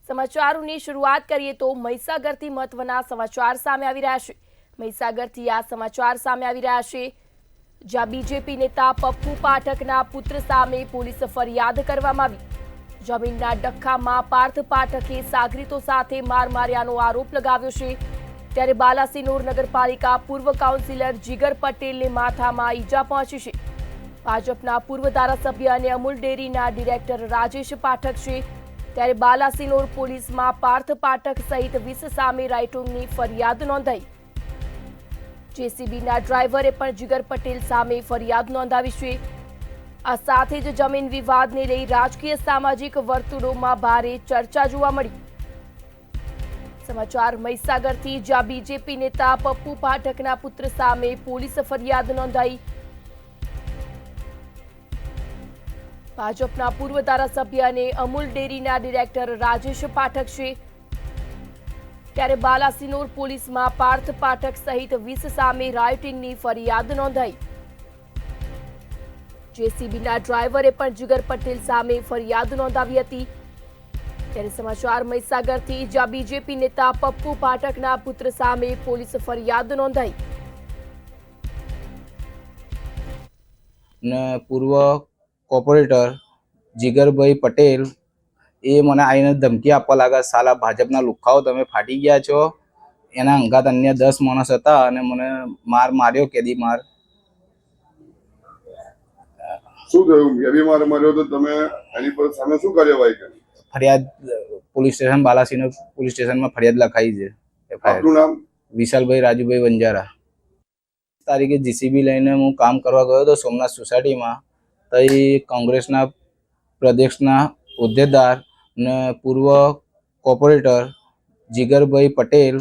સમાચારોની શરૂઆત કરીએ તો મહીસાગરથી મહત્વના સમાચાર સામે આવી રહ્યા છે। મહીસાગરથી આ સમાચાર સામે આવી રહ્યા છે, જ્યાં બીજેપી નેતા પપ્પુ પાઠકના પુત્ર સામે પોલીસ ફરિયાદ કરવામાં આવી। જમીનના ડખ્ખામાં પાર્થ પાઠકે સાગરીતો સાથે માર માર્યાનો આરોપ લગાવ્યો છે। ત્યારે બાલાસિનોર નગરપાલિકા પૂર્વ કાઉન્સિલર જીગર પટેલને માથામાં ઈજા પહોંચી છે। ભાજપના પૂર્વ ધારાસભ્ય અને અમૂલ ડેરીના ડિરેક્ટર રાજેશ પાઠક છે। ત્યારે બાલાસિનોર પોલીસમાં પાર્થ પાઠક સહિત 20 સામે રાઇટોંગની ફરિયાદ નોંધાઈ। જેસીબીના ડ્રાઈવરે પણ જીગર પટેલ સામે ફરિયાદ નોંધાવી છે। આ સાથે જ જમીન વિવાદને લઈ રાજકીય સામાજિક વર્તુળોમાં ભારે ચર્ચા જોવા મળી। સમાચાર મહીસાગરથી, જ્યાં બીજેપી નેતા પપ્પુ પાઠકના પુત્ર સામે પોલીસ ફરિયાદ નોંધાઈ। ભાજપના પૂર્વ ધારાસભ્ય અને અમૂલ ડેરીના ડિરેક્ટર રાજેશ પાઠક છે। ત્યારે બાલાસિનોર પોલીસમાં પાર્થ પાઠક સહિત 20 સામે રાયોટિંગની ફરિયાદ નોંધાઈ। જેસીબીના ડ્રાઈવરે પણ જીગર પટેલ સામે ફરિયાદ નોંધાવી હતી। ત્યારે સમાચાર મહીસાગરથી, જ્યાં બીજેપી નેતા પપ્પુ પાઠકના પુત્ર સામે પોલીસ ફરિયાદ નોંધાઈ। પૂર્વ કોર્પોરેટર જીગરભાઈ પટેલ મને આવીને ધમકી આપવા લાગ્યા, સાલા ભાજપના લુખાઓ તમે ફાટી ગયા છો। એના અંગાત અન્ય 10 માણસ હતા અને મને માર્યો, કેદી માર। શું થયું? કેદી માર્યો તો તમે એની પર સામે શું કાર્યવાહી કરી? ફરિયાદ પોલીસ સ્ટેશન, બાલાસિનોર પોલીસ સ્ટેશનમાં ફરિયાદ લખાઈ છે। આપનું નામ? વિશાલભાઈ રાજુભાઈ વંજારા। તારીખે જીસીબી લઈને હું કામ કરવા ગયો હતો સોમનાથ સોસાયટીમાં। તો કોંગ્રેસના પ્રદેશના હોદ્દેદાર ને પૂર્વ કોર્પોરેટર જીગરભાઈ પટેલ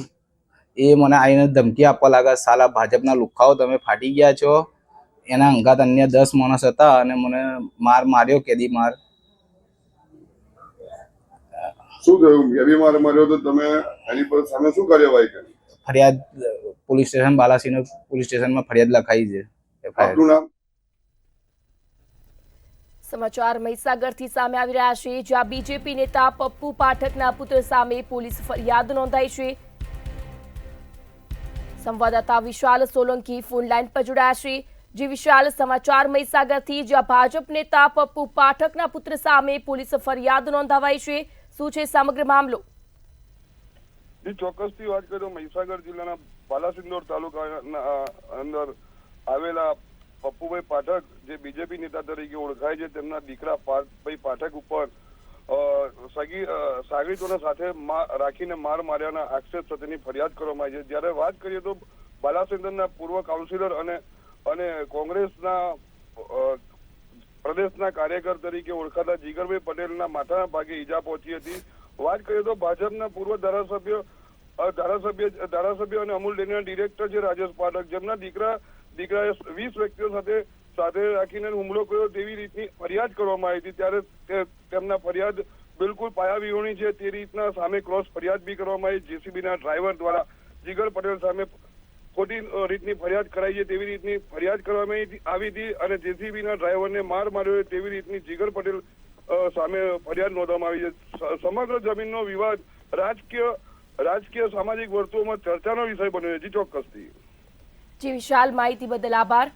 મને આવીને ધમકી આપવા લાગ્યા, સાલા ભાજપના લુખાઓ તમે ફાટી ગયા છો। એના અંગાત અન્ય 10 માણસ હતા અને મને માર્યો, કેદી માર। શું થયું? કેદી માર્યો તો તમે એની પર સામે શું કાર્યવાહી કરી? ફરિયાદ પોલીસ સ્ટેશન, બાલાસિનોર પોલીસ સ્ટેશનમાં ફરિયાદ લખાઈ છે। આપનું નામ? સમાચાર મહીસાગરથી સામે આવી રહ્યા છે, જ્યાં બીજેપી નેતા પપ્પુ પાઠકના પુત્ર સામે પોલીસ ફરિયાદ નોંધાઈ છે। સંવાદદાતા વિશાલ સોલંકી ફોનલાઈન પર જોડાયા છે। જે વિશાલ, સમાચાર મહીસાગરથી, જ્યાં ભાજપ નેતા પપ્પુ પાઠકના પુત્ર સામે પોલીસ ફરિયાદ નોંધાવાઈ છે, શું છે સમગ્ર મામલો? ચોક્કસથી વાત કરીએ તો મહીસાગર જિલ્લાના બાલાસિનોર તાલુકાના અંદર આવેલા પપ્પુભાઈ પાઠક, જે બીજેપી નેતા તરીકે ઓળખાય છે, તેમના દીકરા પાર્થભાઈ પાઠક ઉપર સાગરીતોના સાથે રાખીને માર્યાના આક્ષેપ સાથેની ફરિયાદ કરવામાં આવી છે। જ્યારે વાત કરીએ તો બાલાસિનોરના પૂર્વ કાઉન્સિલર અને કોંગ્રેસના પ્રદેશના કાર્યકર તરીકે ઓળખાતા જીગરભાઈ પટેલના માથાના ભાગે ઈજા પહોંચી હતી। વાત કરીએ તો ભાજપના પૂર્વ ધારાસભ્ય અને અમૂલ ડેરીના ડિરેક્ટર છે રાજેશ પાઠક, જેમના દીકરાએ 20 વ્યક્તિઓ સાથે રાખીને હુમલો કર્યો તેવી રીતની ફરિયાદ કરવામાં આવી હતી। ત્યારે તેમના ફરિયાદ બિલકુલ પાયાવિહોણી છે તે રીતના સામે ક્રોસ ફરિયાદ બી કરવામાં આવી। જેસીબીના ડ્રાઈવર દ્વારા જીગર પટેલ સામે ખોટી રીતની ફરિયાદ કરાઈ છે તેવી રીતની ફરિયાદ કરવામાં આવી હતી અને જેસીબીના ડ્રાઈવરને માર્યો તેવી રીતની જીગર પટેલ સામે ફરિયાદ નોંધવામાં આવી છે। સમગ્ર જમીનનો વિવાદ રાજકીય સામાજિક વર્તુળોમાં ચર્ચાનો વિષય બન્યો છે। ચોક્કસથી। જી વિશાલ, માહિતી બદલ આભાર।